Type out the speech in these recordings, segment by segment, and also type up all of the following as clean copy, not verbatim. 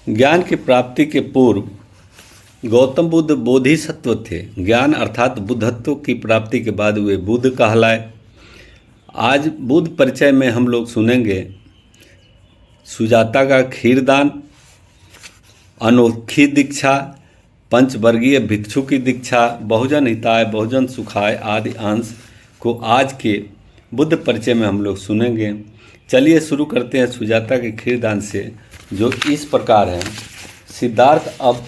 ज्ञान की प्राप्ति के पूर्व गौतम बुद्ध बोधिसत्व थे। ज्ञान अर्थात बुद्धत्व की प्राप्ति के बाद वे बुद्ध कहलाए। आज बुद्ध परिचय में हम लोग सुनेंगे सुजाता का खीरदान, अनोखी दीक्षा, पंचवर्गीय भिक्षु की दीक्षा, बहुजन हिताय बहुजन सुखाय आदि अंश को आज के बुद्ध परिचय में हम लोग सुनेंगे। चलिए शुरू करते हैं सुजाता के खीरदान से, जो इस प्रकार है। सिद्धार्थ अब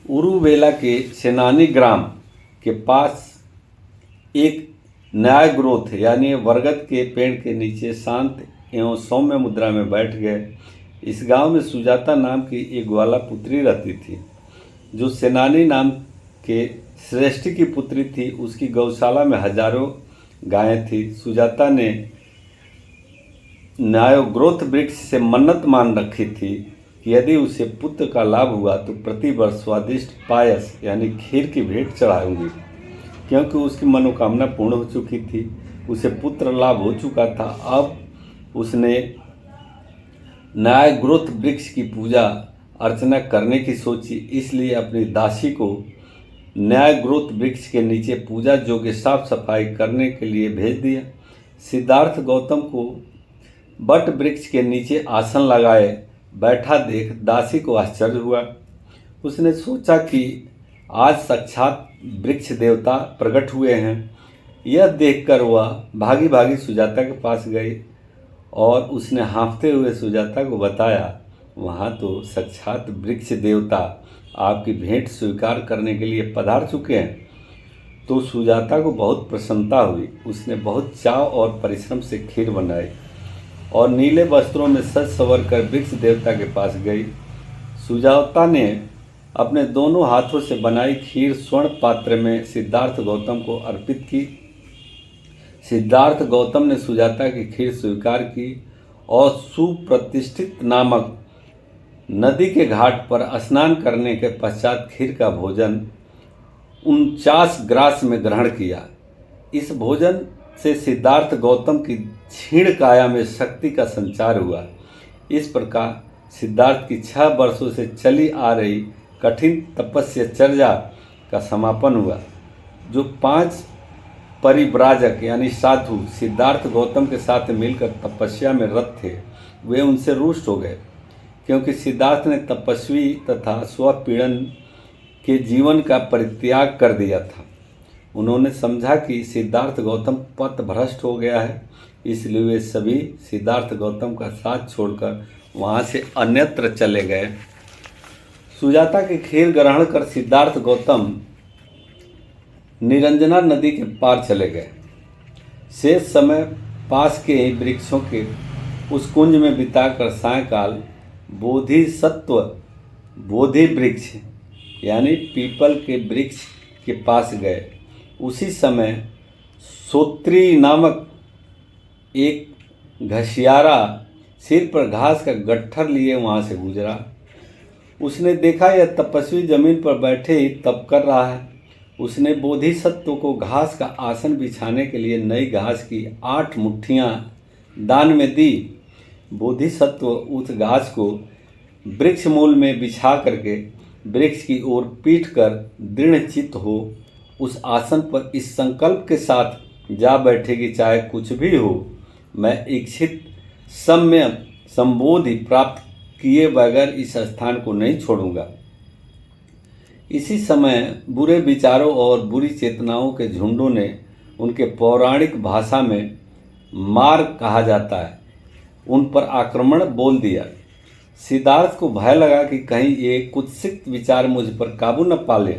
उरुवेला के सेनानी ग्राम के पास एक न्याय ग्रोथ यानी बरगद के पेड़ के नीचे शांत एवं सौम्य मुद्रा में बैठ गए। इस गांव में सुजाता नाम की एक ग्वाला पुत्री रहती थी, जो सेनानी नाम के श्रेष्ठी की पुत्री थी। उसकी गौशाला में हजारों गायें थी। सुजाता ने न्यायोग्रोथ वृक्ष से मन्नत मान रखी थी कि यदि उसे पुत्र का लाभ हुआ तो प्रति वर्ष स्वादिष्ट पायस यानी खीर की भेंट चढ़ाऊंगी। क्योंकि उसकी मनोकामना पूर्ण हो चुकी थी, उसे पुत्र लाभ हो चुका था। अब उसने न्यायोग्रोथ वृक्ष की पूजा अर्चना करने की सोची, इसलिए अपनी दासी को न्यायोग्रोथ वृक्ष के नीचे पूजा योग्य साफ सफाई करने के लिए भेज दिया। सिद्धार्थ गौतम को बट वृक्ष के नीचे आसन लगाए बैठा देख दासी को आश्चर्य हुआ। उसने सोचा कि आज साक्षात वृक्ष देवता प्रकट हुए हैं। यह देखकर वह भागी भागी सुजाता के पास गई और उसने हाँफते हुए सुजाता को बताया, वहाँ तो साक्षात वृक्ष देवता आपकी भेंट स्वीकार करने के लिए पधार चुके हैं। तो सुजाता को बहुत प्रसन्नता हुई। उसने बहुत चाव और परिश्रम से खीर बनाई और नीले वस्त्रों में सज संवर कर वृक्ष देवता के पास गई। सुजाता ने अपने दोनों हाथों से बनाई खीर स्वर्ण पात्र में सिद्धार्थ गौतम को अर्पित की। सिद्धार्थ गौतम ने सुजाता की खीर स्वीकार की और सुप्रतिष्ठित नामक नदी के घाट पर स्नान करने के पश्चात खीर का भोजन 49 ग्रास में ग्रहण किया। इस भोजन से सिद्धार्थ गौतम की क्षीण काया में शक्ति का संचार हुआ। इस प्रकार सिद्धार्थ की 6 वर्षों से चली आ रही कठिन तपस्याचर्या का समापन हुआ। जो 5 परिव्राजक यानी साधु सिद्धार्थ गौतम के साथ मिलकर तपस्या में रत थे, वे उनसे रुष्ट हो गए, क्योंकि सिद्धार्थ ने तपस्वी तथा स्वपीड़न के जीवन का परित्याग कर दिया था। उन्होंने समझा कि सिद्धार्थ गौतम पथभ्रष्ट हो गया है, इसलिए वे सभी सिद्धार्थ गौतम का साथ छोड़कर वहाँ से अन्यत्र चले गए। सुजाता की खीर ग्रहण कर सिद्धार्थ गौतम निरंजना नदी के पार चले गए। शेष समय पास के ही वृक्षों के उस कुंज में बिताकर सायंकाल बोधिसत्व बोधि वृक्ष यानी पीपल के वृक्ष के पास गए। उसी समय सोत्री नामक एक घसियारा सिर पर घास का गट्ठर लिए वहाँ से गुजरा। उसने देखा यह तपस्वी जमीन पर बैठे ही तप कर रहा है। उसने बोधिसत्व को घास का आसन बिछाने के लिए नई घास की 8 मुट्ठियाँ दान में दी। बोधिसत्व उस घास को वृक्ष मूल में बिछा करके वृक्ष की ओर पीट कर दृढ़ चित्त हो उस आसन पर इस संकल्प के साथ जा बैठेगी, चाहे कुछ भी हो, मैं इच्छित सम्य संबोधि प्राप्त किए बगैर इस स्थान को नहीं छोड़ूंगा। इसी समय बुरे विचारों और बुरी चेतनाओं के झुंडों ने उनके पौराणिक भाषा में मार कहा जाता है, उन पर आक्रमण बोल दिया। सिद्धार्थ को भय लगा कि कहीं ये कुत्सित विचार मुझ पर काबू न पा ले,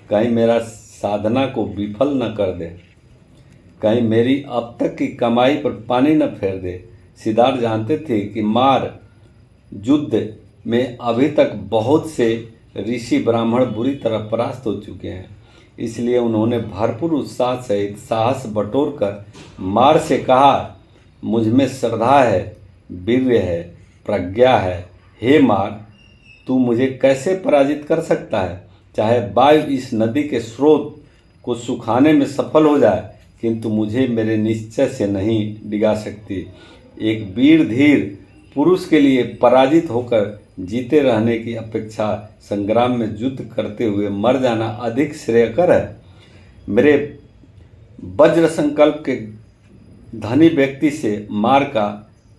कहीं मेरा साधना को विफल न कर दे, कहीं मेरी अब तक की कमाई पर पानी न फेर दे। सिद्धार्थ जानते थे कि मार युद्ध में अभी तक बहुत से ऋषि ब्राह्मण बुरी तरह परास्त हो चुके हैं, इसलिए उन्होंने भरपूर उत्साह सहित साहस बटोर कर मार से कहा, मुझ में श्रद्धा है, वीर्य है, प्रज्ञा है। हे मार, तू मुझे कैसे पराजित कर सकता है? चाहे वायु इस नदी के स्रोत को सुखाने में सफल हो जाए, किंतु मुझे मेरे निश्चय से नहीं डिगा सकती। एक वीर धीर पुरुष के लिए पराजित होकर जीते रहने की अपेक्षा संग्राम में युद्ध करते हुए मर जाना अधिक श्रेयकर है। मेरे वज्र संकल्प के धनी व्यक्ति से मार का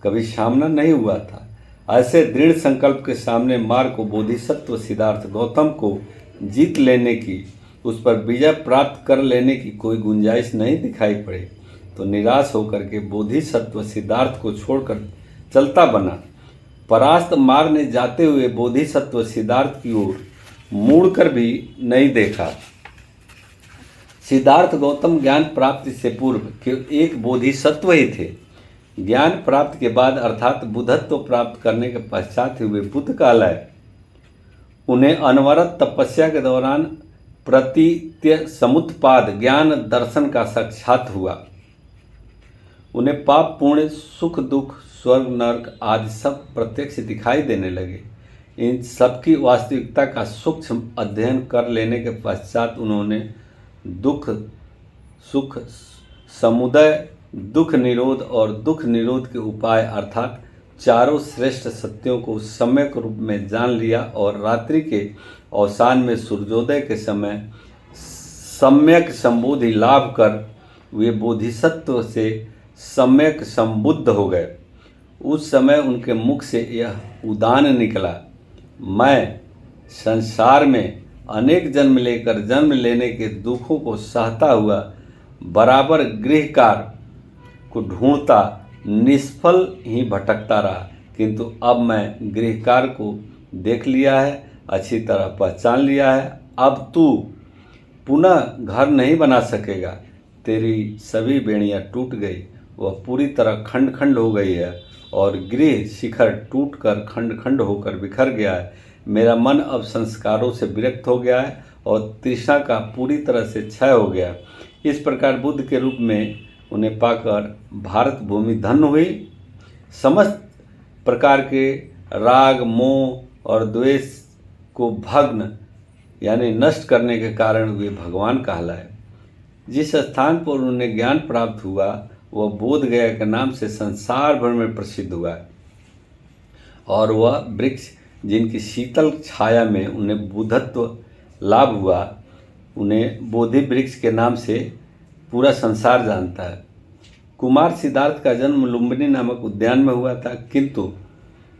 कभी सामना नहीं हुआ था। ऐसे दृढ़ संकल्प के सामने मार को बोधिसत्व सिद्धार्थ गौतम को जीत लेने की, उस पर विजय प्राप्त कर लेने की कोई गुंजाइश नहीं दिखाई पड़े तो निराश होकर के बोधिसत्व सिद्धार्थ को छोड़कर चलता बना। परास्त मारने जाते हुए बोधिसत्व सिद्धार्थ की ओर मुड़कर भी नहीं देखा। सिद्धार्थ गौतम ज्ञान प्राप्ति से पूर्व केवल एक बोधिसत्व ही थे। ज्ञान प्राप्ति के बाद अर्थात बुद्धत्व प्राप्त करने के पश्चात ही वे बुद्ध कहलाए। उन्हें अनवरत तपस्या के दौरान प्रतीत्य समुत्पाद ज्ञान दर्शन का साक्षात हुआ। उन्हें पाप पुण्य सुख दुख स्वर्ग नरक आदि सब प्रत्यक्ष दिखाई देने लगे। इन सबकी वास्तविकता का सूक्ष्म अध्ययन कर लेने के पश्चात उन्होंने दुख सुख समुदय दुख निरोध और दुख निरोध के उपाय अर्थात चारों श्रेष्ठ सत्यों को सम्यक रूप में जान लिया और रात्रि के अवसान में सूर्योदय के समय सम्यक संबोधि लाभ कर वे बोधिसत्व से सम्यक संबुद्ध हो गए। उस समय उनके मुख से यह उदान निकला, मैं संसार में अनेक जन्म लेकर जन्म लेने के दुखों को सहता हुआ बराबर गृहकार को ढूंढता निष्फल ही भटकता रहा, किंतु अब मैं गृहकार को देख लिया है, अच्छी तरह पहचान लिया है। अब तू पुनः घर नहीं बना सकेगा। तेरी सभी बेड़ियां टूट गई, वह पूरी तरह खंड खंड हो गई है और गृह शिखर टूटकर खंड खंड होकर बिखर गया है। मेरा मन अब संस्कारों से विरक्त हो गया है और तृष्णा का पूरी तरह से क्षय हो गया। इस प्रकार बुद्ध के रूप में उन्हें पाकर भारत भूमि धन्य हुई। समस्त प्रकार के राग मोह और द्वेष को भग्न यानी नष्ट करने के कारण वे भगवान कहलाए। जिस स्थान पर उन्हें ज्ञान प्राप्त हुआ वह बोध गया के नाम से संसार भर में प्रसिद्ध हुआ और वह वृक्ष जिनकी शीतल छाया में उन्हें बुद्धत्व लाभ हुआ, उन्हें बोधि वृक्ष के नाम से पूरा संसार जानता है। कुमार सिद्धार्थ का जन्म लुम्बिनी नामक उद्यान में हुआ था, किंतु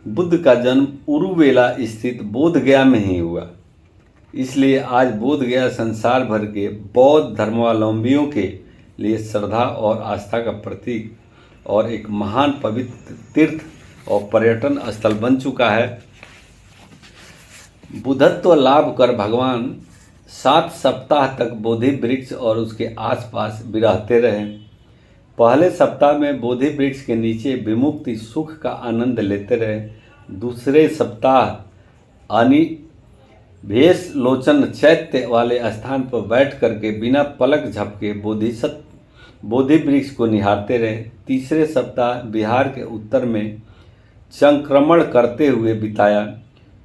बुद्ध का जन्म उरुवेला स्थित बोध गया में ही हुआ। इसलिए आज बोध गया संसार भर के बौद्ध धर्मावलंबियों के लिए श्रद्धा और आस्था का प्रतीक और एक महान पवित्र तीर्थ और पर्यटन स्थल बन चुका है। बुद्धत्व लाभ कर भगवान 7 सप्ताह तक बोधि वृक्ष और उसके आसपास विहरते रहे। पहले सप्ताह में बोधि वृक्ष के नीचे विमुक्ति सुख का आनंद लेते रहे। दूसरे सप्ताह अनिभेश लोचन चैत्य वाले स्थान पर बैठ करके बिना पलक झपके बोधि वृक्ष को निहारते रहे। तीसरे सप्ताह बिहार के उत्तर में संक्रमण करते हुए बिताया।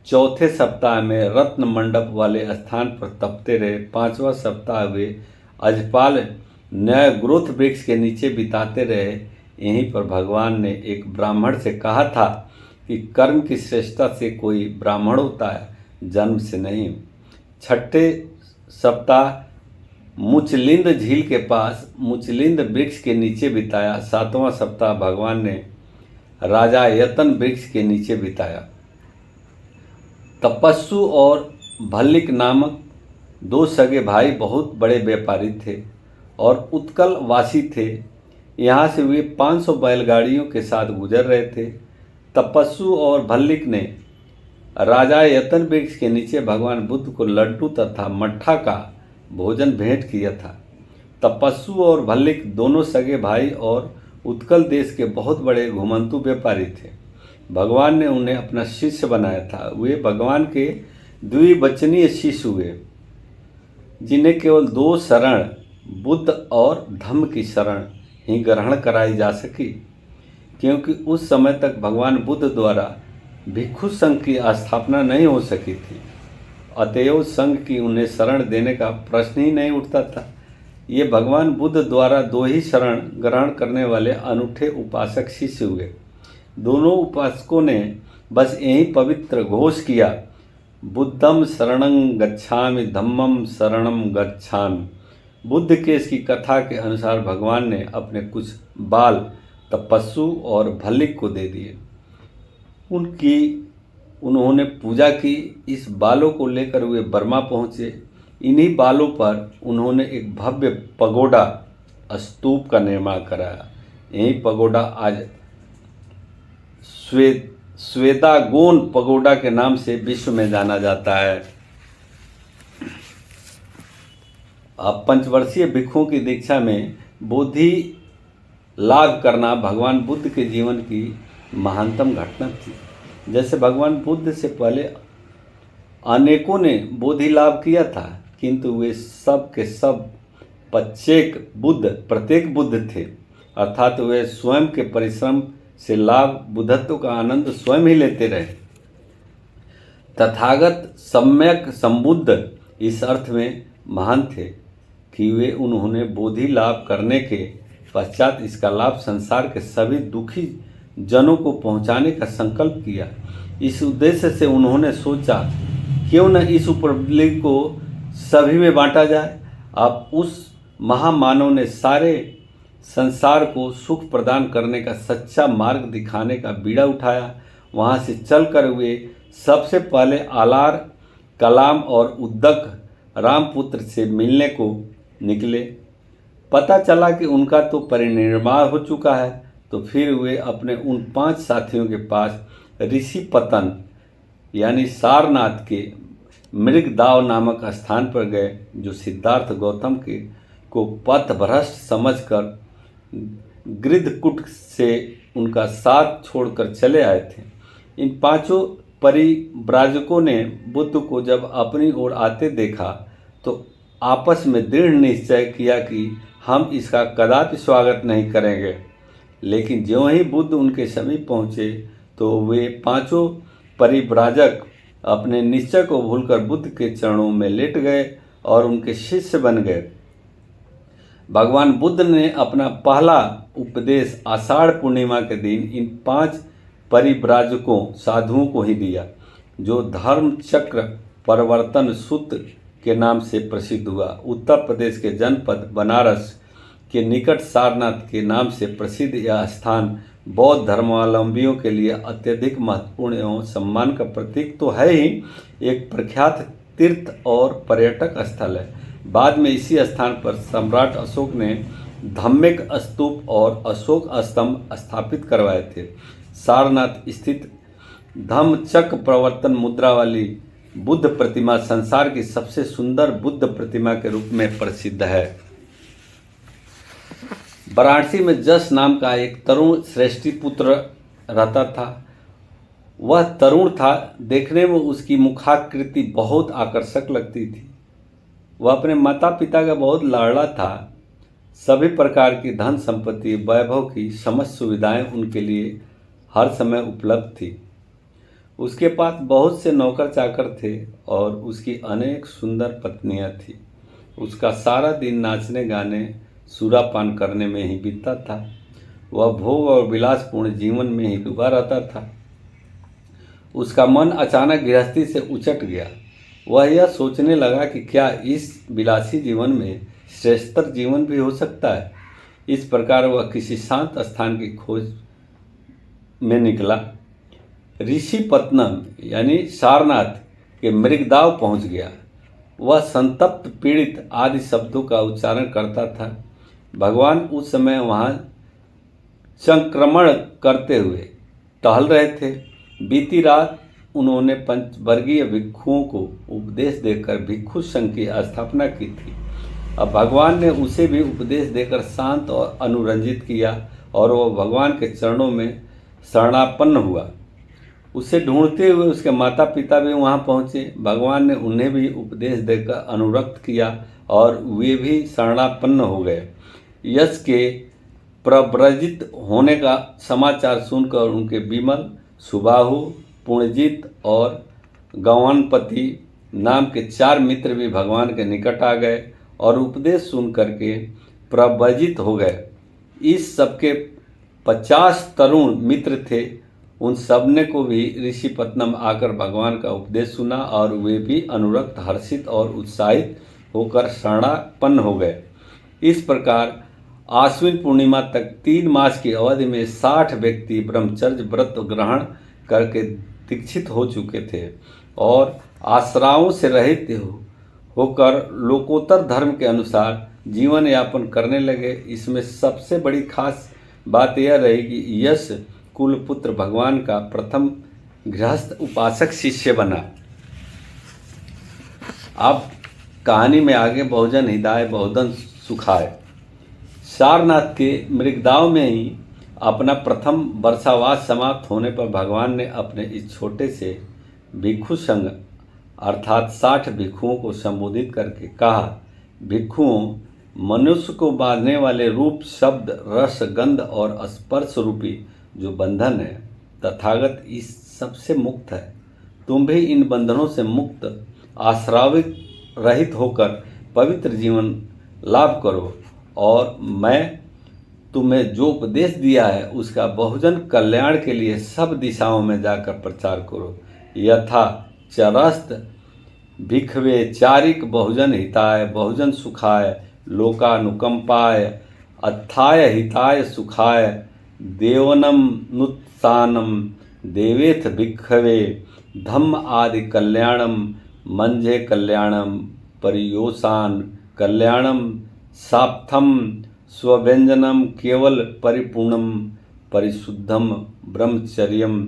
चौथे सप्ताह में रत्न मंडप वाले स्थान पर तपते रहे। 5वां सप्ताह वे अजपाल न्याय ग्रोथ वृक्ष के नीचे बिताते रहे। यहीं पर भगवान ने एक ब्राह्मण से कहा था कि कर्म की श्रेष्ठता से कोई ब्राह्मण होता है, जन्म से नहीं। छठे सप्ताह मुचलिंद झील के पास मुचलिंद वृक्ष के नीचे बिताया। 7वां सप्ताह भगवान ने राजा यतन वृक्ष के नीचे बिताया। तपस्सु और भल्लिक नामक 2 सगे भाई बहुत बड़े व्यापारी थे और उत्कल वासी थे। यहाँ से वे 500 बैलगाड़ियों के साथ गुजर रहे थे। तपस्सु और भल्लिक ने राजा यतन वृक्ष के नीचे भगवान बुद्ध को लड्डू तथा मट्ठा का भोजन भेंट किया था। तपस्सु और भल्लिक दोनों सगे भाई और उत्कल देश के बहुत बड़े घुमंतु व्यापारी थे। भगवान ने उन्हें अपना शिष्य बनाया था। वे भगवान के द्विवचनीय शिष्य हुए, जिन्हें केवल 2 शरण बुद्ध और धम्म की शरण ही ग्रहण कराई जा सकी, क्योंकि उस समय तक भगवान बुद्ध द्वारा भिक्षु संघ की स्थापना नहीं हो सकी थी। अतएव संघ की उन्हें शरण देने का प्रश्न ही नहीं उठता था। ये भगवान बुद्ध द्वारा 2 ही शरण ग्रहण करने वाले अनूठे उपासक शिष्य हुए। दोनों उपासकों ने बस यही पवित्र घोष किया, बुद्धम शरणं गच्छामि धम्मम शरणं गच्छामि। बुद्ध के इसकी कथा के अनुसार भगवान ने अपने कुछ बाल तपस्सु और भल्लिक को दे दिए। उन्होंने पूजा की। इस बालों को लेकर वे बर्मा पहुँचे। इन्हीं बालों पर उन्होंने एक भव्य पगोडा स्तूप का निर्माण कराया। यही पगोडा आज श्वेतागोन पगोडा के नाम से विश्व में जाना जाता है। अब पंचवर्षीय भिक्षुओं की दीक्षा में बोधि लाभ करना भगवान बुद्ध के जीवन की महानतम घटना थी। जैसे भगवान बुद्ध से पहले अनेकों ने बोधि लाभ किया था, किंतु वे सब के सब प्रत्येक बुद्ध थे, अर्थात वे स्वयं के परिश्रम से लाभ बुद्धत्व का आनंद स्वयं ही लेते रहे। तथागत सम्यक संबुद्ध इस अर्थ में महान थे कि उन्होंने बोधि लाभ करने के पश्चात इसका लाभ संसार के सभी दुखी जनों को पहुंचाने का संकल्प किया। इस उद्देश्य से उन्होंने सोचा, क्यों न इस उपलब्धि को सभी में बांटा जाए। अब उस महामानव ने सारे संसार को सुख प्रदान करने का सच्चा मार्ग दिखाने का बीड़ा उठाया। वहाँ से चलकर वे सबसे पहले आलार, कलाम और उद्दक रामपुत्र से मिलने को निकले। पता चला कि उनका तो परिनिर्वाण हो चुका है, तो फिर वे अपने उन 5 साथियों के पास ऋषि पतन यानी सारनाथ के मृगदाव नामक स्थान पर गए, जो सिद्धार्थ गौतम को पथभ्रष्ट समझकर गृद्धकुट से उनका साथ छोड़कर चले आए थे। इन 5 परिव्राजकों ने बुद्ध को जब अपनी ओर आते देखा तो आपस में दृढ़ निश्चय किया कि हम इसका कदापि स्वागत नहीं करेंगे। लेकिन ज्यों ही बुद्ध उनके समीप पहुँचे तो वे 5 परिव्राजक अपने निश्चय को भूलकर बुद्ध के चरणों में लेट गए और उनके शिष्य बन गए। भगवान बुद्ध ने अपना पहला उपदेश आषाढ़ पूर्णिमा के दिन इन 5 परिव्राजकों साधुओं को ही दिया, जो धर्म चक्र प्रवर्तन सूत्र के नाम से प्रसिद्ध हुआ। उत्तर प्रदेश के जनपद बनारस के निकट सारनाथ के नाम से प्रसिद्ध यह स्थान बौद्ध धर्मावलंबियों के लिए अत्यधिक महत्वपूर्ण एवं सम्मान का प्रतीक तो है ही, एक प्रख्यात तीर्थ और पर्यटक स्थल है। बाद में इसी स्थान पर सम्राट अशोक ने धम्मिक स्तूप और अशोक स्तंभ स्थापित करवाए थे। सारनाथ स्थित धम्मचक्र प्रवर्तन मुद्रा वाली बुद्ध प्रतिमा संसार की सबसे सुंदर बुद्ध प्रतिमा के रूप में प्रसिद्ध है। वाराणसी में जस नाम का एक तरुण श्रेष्ठी पुत्र रहता था। वह तरुण था, देखने में उसकी मुखाकृति बहुत आकर्षक लगती थी। वह अपने माता पिता का बहुत लाडला था। सभी प्रकार की धन संपत्ति, वैभव की समस्त सुविधाएं उनके लिए हर समय उपलब्ध थी। उसके पास बहुत से नौकर चाकर थे और उसकी अनेक सुंदर पत्नियां थीं। उसका सारा दिन नाचने गाने सुरापान करने में ही बीतता था। वह भोग और विलासपूर्ण जीवन में ही डूबा रहता था। उसका मन अचानक गृहस्थी से उचट गया। वह यह सोचने लगा कि क्या इस विलासी जीवन में श्रेष्ठतर जीवन भी हो सकता है। इस प्रकार वह किसी शांत स्थान की खोज में निकला। ऋषिपत्नम यानी सारनाथ के मृगदाव पहुंच गया। वह संतप्त, पीड़ित आदि शब्दों का उच्चारण करता था। भगवान उस समय वहाँ संक्रमण करते हुए टहल रहे थे। बीती रात उन्होंने पंचवर्गीय भिक्षुओं को उपदेश देकर भिक्षु संघ की स्थापना की थी। अब भगवान ने उसे भी उपदेश देकर शांत और अनुरंजित किया और वह भगवान के चरणों में शरणापन्न हुआ। उसे ढूंढते हुए उसके माता पिता भी वहां पहुंचे। भगवान ने उन्हें भी उपदेश देकर अनुरक्त किया और वे भी शरणापन्न हो गए। यश के प्रव्रजित होने का समाचार सुनकर उनके विमल, सुबाहु, पुण्यजित और गौवानपति नाम के 4 मित्र भी भगवान के निकट आ गए और उपदेश सुन करके प्रव्रजित हो गए। इस सबके 50 तरुण मित्र थे। उन सबने को भी ऋषिपत्नम आकर भगवान का उपदेश सुना और वे भी अनुरक्त, हर्षित और उत्साहित होकर शरणापन्न हो गए। इस प्रकार आश्विन पूर्णिमा तक 3 मास की अवधि में 60 व्यक्ति ब्रह्मचर्य व्रत ग्रहण करके दीक्षित हो चुके थे और आश्राओं से रहित होकर लोकोत्तर धर्म के अनुसार जीवन यापन करने लगे। इसमें सबसे बड़ी खास बात यह रही कि यश कुलपुत्र भगवान का प्रथम गृहस्थ उपासक शिष्य बना। अब कहानी में आगे बहुजन हिताय बहुजन सुखाय। सारनाथ के मृगदाव में ही अपना प्रथम वर्षावास समाप्त होने पर भगवान ने अपने इस छोटे से भिक्षु संघ अर्थात 60 भिक्षुओं को संबोधित करके कहा, भिक्षुओं, मनुष्य को बांधने वाले रूप, शब्द, रस, गंध और स्पर्श रूपी जो बंधन है, तथागत इस सबसे मुक्त है। तुम भी इन बंधनों से मुक्त, आश्रावित रहित होकर पवित्र जीवन लाभ करो और मैं तुम्हें जो उपदेश दिया है उसका बहुजन कल्याण के लिए सब दिशाओं में जाकर प्रचार करो। यथा चरस्त भिक्षवे चारिक बहुजन हिताय बहुजन सुखाय लोकानुकंपाय अत्थाय हिताय सुखाय देवनम नुत्सानम देवेथ भिक्षवे धम्म आदि कल्याणम मंझे कल्याणम परियोसान कल्याणम साप्थम स्वव्यंजनम केवल परिपूर्णम परिशुद्धम ब्रह्मचर्यम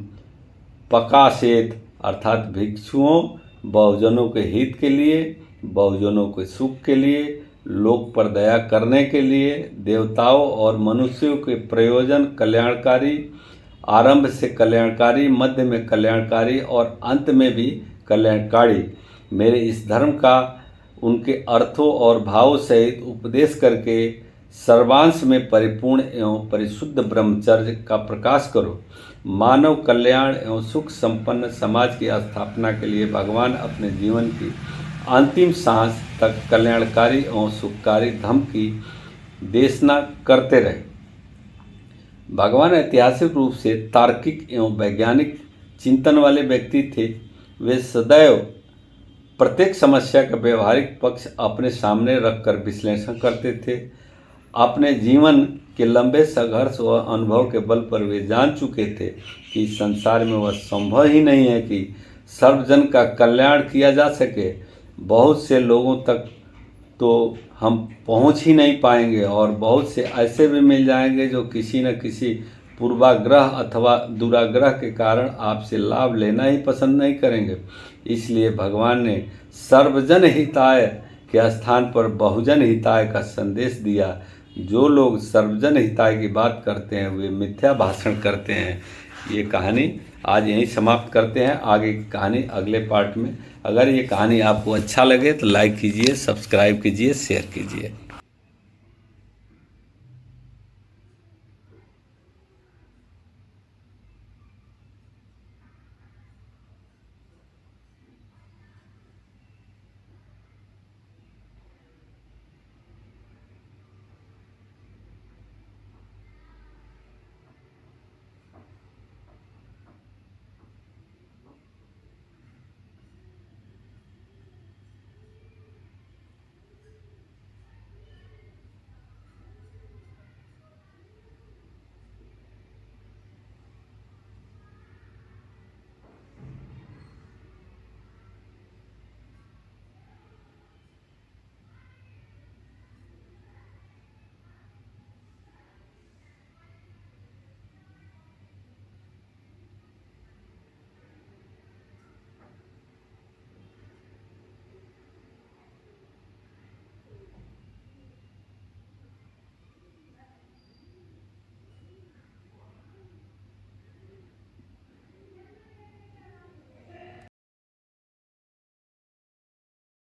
पकाशेत। अर्थात भिक्षुओं बहुजनों के हित के लिए, बहुजनों के सुख के लिए, लोक पर दया करने के लिए, देवताओं और मनुष्यों के प्रयोजन कल्याणकारी, आरंभ से कल्याणकारी, मध्य में कल्याणकारी और अंत में भी कल्याणकारी मेरे इस धर्म का उनके अर्थों और भावों सहित उपदेश करके सर्वांश में परिपूर्ण एवं परिशुद्ध ब्रह्मचर्य का प्रकाश करो। मानव कल्याण एवं सुख संपन्न समाज की स्थापना के लिए भगवान अपने जीवन की अंतिम सांस तक कल्याणकारी एवं सुखकारी धर्म की देशना करते रहे। भगवान ऐतिहासिक रूप से तार्किक एवं वैज्ञानिक चिंतन वाले व्यक्ति थे। वे सदैव प्रत्येक समस्या का व्यवहारिक पक्ष अपने सामने रखकर विश्लेषण करते थे। अपने जीवन के लंबे संघर्ष व अनुभव के बल पर वे जान चुके थे कि संसार में वह संभव ही नहीं है कि सर्वजन का कल्याण किया जा सके। बहुत से लोगों तक तो हम पहुंच ही नहीं पाएंगे और बहुत से ऐसे भी मिल जाएंगे जो किसी न किसी पूर्वाग्रह अथवा दुराग्रह के कारण आपसे लाभ लेना ही पसंद नहीं करेंगे। इसलिए भगवान ने सर्वजन हिताय के स्थान पर बहुजन हिताय का संदेश दिया। जो लोग सर्वजन हिताय की बात करते हैं वे मिथ्या भाषण करते हैं। ये कहानी आज यहीं समाप्त करते हैं। आगे की कहानी अगले पार्ट में। अगर ये कहानी आपको अच्छा लगे तो लाइक कीजिए, सब्सक्राइब कीजिए, शेयर कीजिए।